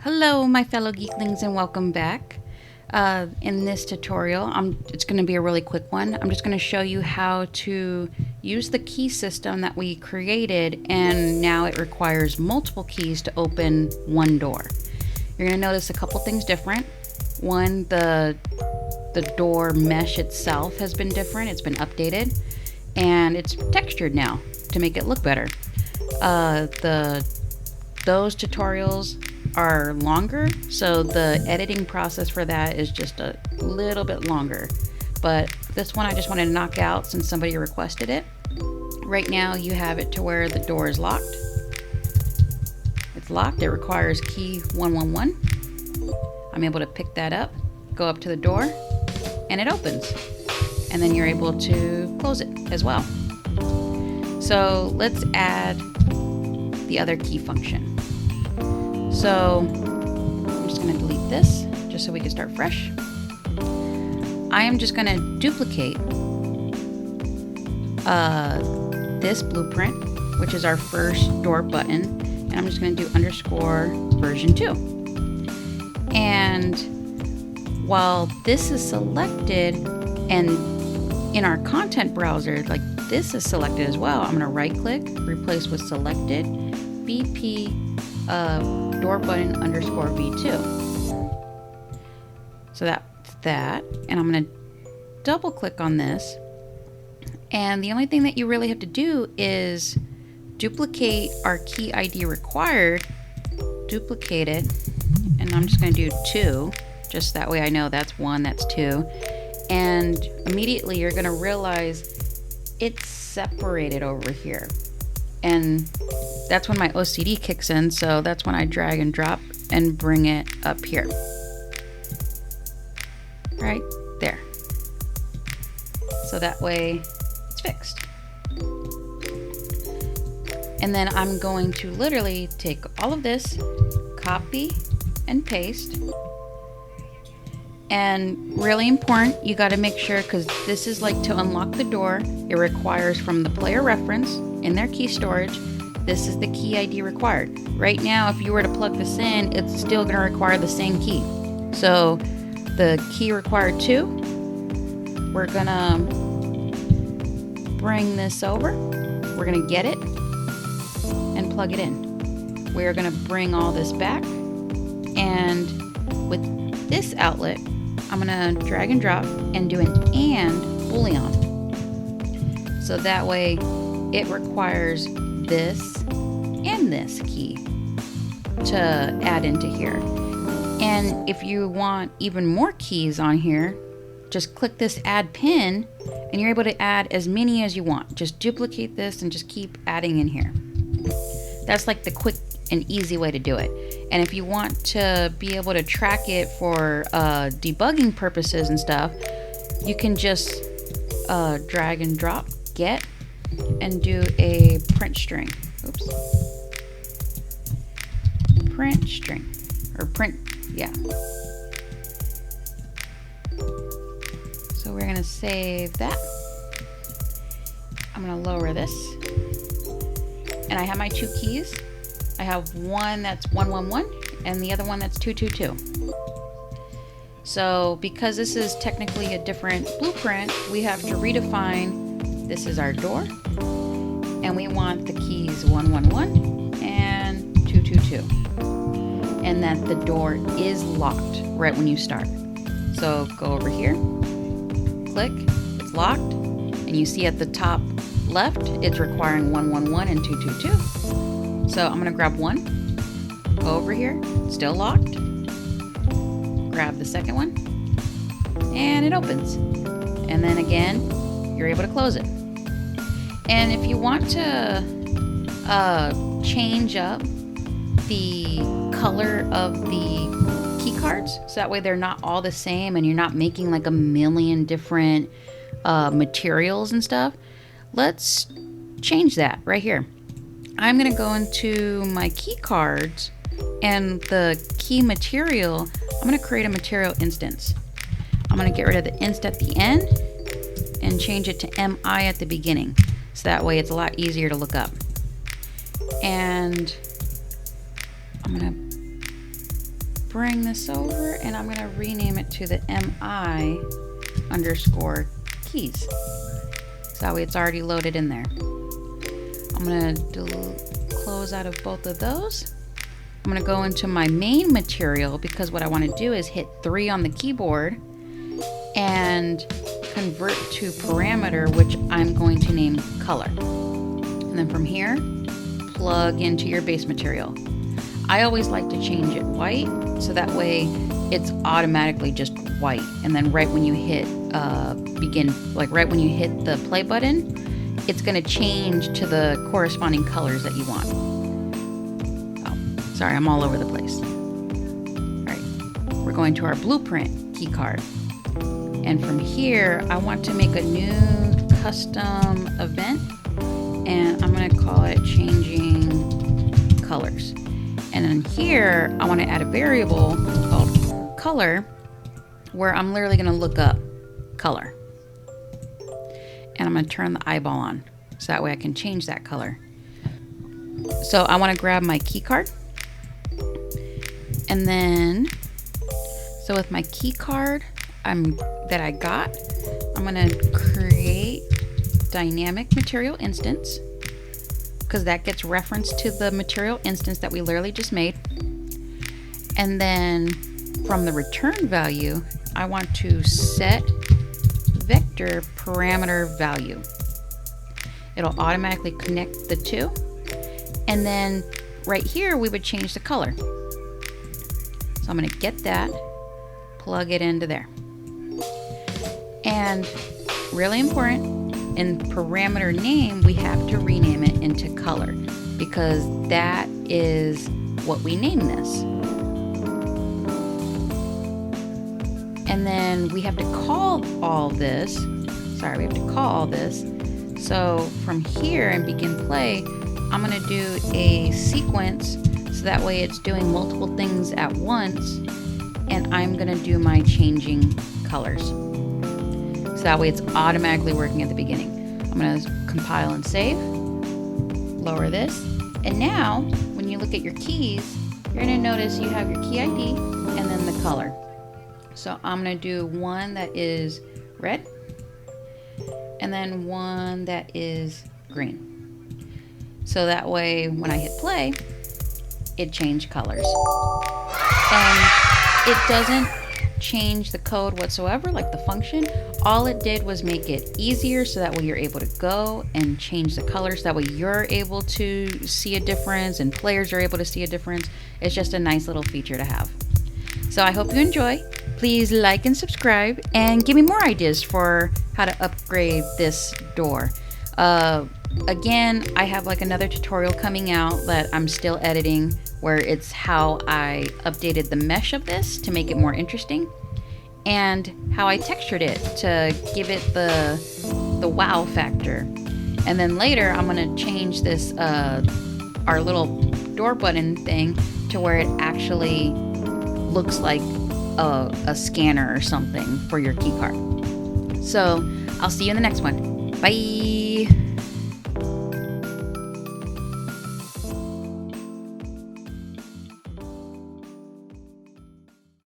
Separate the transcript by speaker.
Speaker 1: Hello my fellow Geeklings and welcome back. In this tutorial, it's going to be a really quick one. I'm just going to show you how to use the key system that we created, and now it requires multiple keys to open one door. You're going to notice a couple things different. One, the door mesh itself has been different. It's been updated and it's textured now to make it look better. Those tutorials are longer, so the editing process for that is just a little bit longer, but this one I just wanted to knock out since somebody requested it. Right now you have it to where the door is locked. It's locked. It requires key 111. I'm able to pick that up, go up to the door, and it opens, and then you're able to close it as well. So let's add the other key function. So I'm just going to delete this just so we can start fresh. I am just going to duplicate this blueprint, which is our first door button, and I'm just going to do _version 2. And while this is selected, and in our content browser, like this is selected as well, I'm going to right click, replace with selected, BP door button _V2. So that's that. And I'm going to double click on this. And the only thing that you really have to do is duplicate our key ID required, duplicate it, and I'm just going to do 2, just that way I know that's 1, that's 2. And immediately you're going to realize it's separated over here. And that's when my OCD kicks in, so that's when I drag and drop and bring it up here. Right there. So that way it's fixed. And then I'm going to literally take all of this, copy and paste. And really important, you got to make sure, because this is like to unlock the door, it requires from the player reference in their key storage, this is the key ID required. Right now, if you were to plug this in, it's still going to require the same key. So the key required 2, we're going to bring this over. We're going to get it and plug it in. We're going to bring all this back. And with this outlet, I'm going to drag and drop and do an AND boolean. So that way it requires this and this key to add into here. And if you want even more keys on here, just click this add pin and you're able to add as many as you want. Just duplicate this and just keep adding in here. That's like the quick and easy way to do it. And if you want to be able to track it for debugging purposes and stuff, you can just drag and drop, get, and do a print string. Oops. Print string. Or print, yeah. So we're going to save that. I'm going to lower this. And I have my 2 keys. I have one that's 111 and the other one that's 222. So because this is technically a different blueprint, we have to redefine this is our door, and we want the keys 111 and 222, and that the door is locked right when you start. So go over here, click, it's locked, and you see at the top left it's requiring 111 and 222. So I'm going to grab one, go over here, still locked, grab the second one, and it opens. And then again, you're able to close it. And if you want to change up the color of the key cards, so that way they're not all the same and you're not making like a million different materials and stuff, let's change that right here. I'm going to go into my key cards, and the key material, I'm going to create a material instance. I'm going to get rid of the inst at the end and change it to MI at the beginning. So that way it's a lot easier to look up. And I'm going to bring this over and I'm gonna rename it to the MI_keys. So that way it's already loaded in there. I'm gonna close out of both of those. I'm gonna go into my main material because what I wanna do is hit 3 on the keyboard and convert to parameter, which I'm going to name color. And then from here, plug into your base material. I always like to change it white, so that way it's automatically just white. And then right when you hit right when you hit the play button, it's gonna change to the corresponding colors that you want. Oh, sorry, I'm all over the place. All right, we're going to our blueprint key card. And from here, I want to make a new custom event, and I'm gonna call it changing colors. And then here, I want to add a variable called color, where I'm literally going to look up color. And I'm going to turn the eyeball on, so that way I can change that color. So I want to grab my key card. And then, so with my key card that I got, I'm going to create dynamic material instance, because that gets referenced to the material instance that we literally just made. And then from the return value, I want to set vector parameter value. It'll automatically connect the two. And then right here, we would change the color. So I'm gonna get that, plug it into there. And really important, in parameter name, we have to rename it into color because that is what we name this. And then we have to call all this. Sorry, we have to call all this. So from here and begin play, I'm gonna do a sequence so that way it's doing multiple things at once, and I'm gonna do my changing colors. So that way it's automatically working at the beginning. I'm gonna compile and save, lower this, and now when you look at your keys, you're gonna notice you have your key ID and then the color. So I'm gonna do one that is red and then one that is green. So that way when I hit play, it changed colors. And it doesn't change the code whatsoever, like the function. All it did was make it easier so that way you're able to go and change the colors. That way you're able to see a difference and players are able to see a difference. It's just a nice little feature to have. So I hope you enjoy. Please like and subscribe and give me more ideas for how to upgrade this door. Again, I have like another tutorial coming out that I'm still editing where it's how I updated the mesh of this to make it more interesting and how I textured it to give it the wow factor. And then later I'm gonna change this our little door button thing to where it actually looks like a scanner or something for your key card. So I'll see you in the next one. Bye.